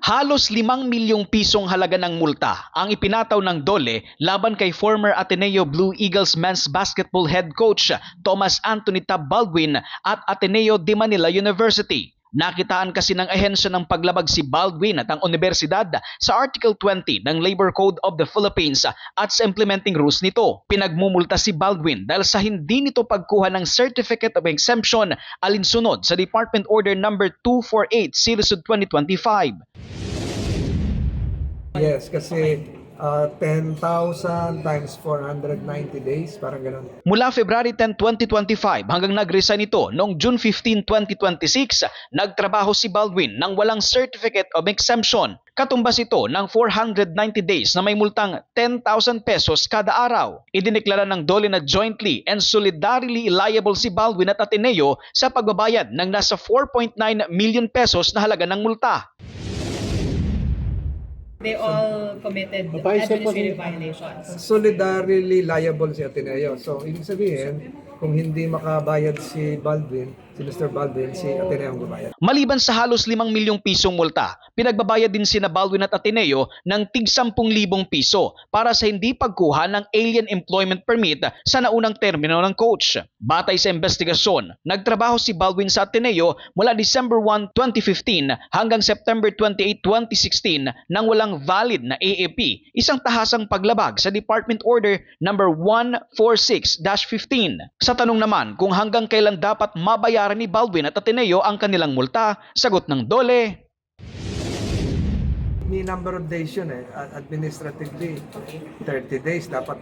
Halos 5 milyong pisong halaga ng multa ang ipinataw ng DOLE laban kay former Ateneo Blue Eagles men's basketball head coach Thomas Anthony Tab Baldwin at Ateneo de Manila University. Nakitaan kasi ng ahensya ng paglabag si Baldwin at ang universidad sa Article 20 ng Labor Code of the Philippines at sa implementing rules nito. Pinagmumulta si Baldwin dahil sa hindi nito pagkuha ng Certificate of Exemption alinsunod sa Department Order No. 248 Series of 2025. Yes, kasi 10,000 times 490 days, parang gano'n. Mula February 10, 2025 hanggang nag-resign ito noong June 15, 2026, nagtrabaho si Baldwin nang walang Certificate of Exemption. Katumbas ito ng 490 days na may multang 10,000 pesos kada araw. Idineklara ng DOLE na jointly and solidarily liable si Baldwin at Ateneo sa pagbabayad ng nasa 4.9 million pesos na halaga ng multa. They all committed administrative violations. Solidarily liable si Ateneo. So, ibig sabihin, kung hindi makabayad si Baldwin, si Mr. Baldwin, si Ateneo ang babayad. Maliban sa halos 5 milyong pisong multa, pinagbabayad din sina Baldwin at Ateneo ng tig 10,000 piso para sa hindi pagkuha ng Alien Employment Permit sa naunang termino ng coach. Batay sa investigasyon, nagtrabaho si Baldwin sa Ateneo mula December 1, 2015 hanggang September 28, 2016 nang walang valid na AAP, isang tahasang paglabag sa Department Order No. 146-15. Sa tanong naman kung hanggang kailan dapat mabayaran ni Baldwin at Ateneo ang kanilang multa, sagot ng DOLE, May number of days yun administratively 30 days dapat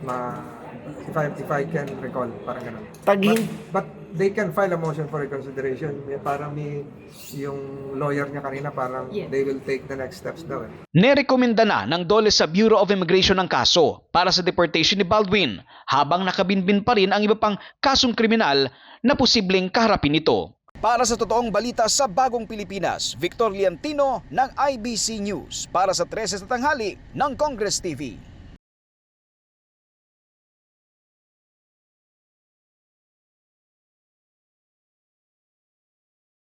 if I can recall, parang gano'n. But they can file a motion for reconsideration. Parang yung lawyer niya kanina parang they will take the next steps daw. Nerekomenda na ng DOLE sa Bureau of Immigration ang kaso para sa deportation ni Baldwin habang nakabinbin pa rin ang iba pang kasong kriminal na posibleng kaharapin nito. Para sa totoong balita sa Bagong Pilipinas, Victor Liantino ng IBC News para sa 13 sa tanghali ng Congress TV.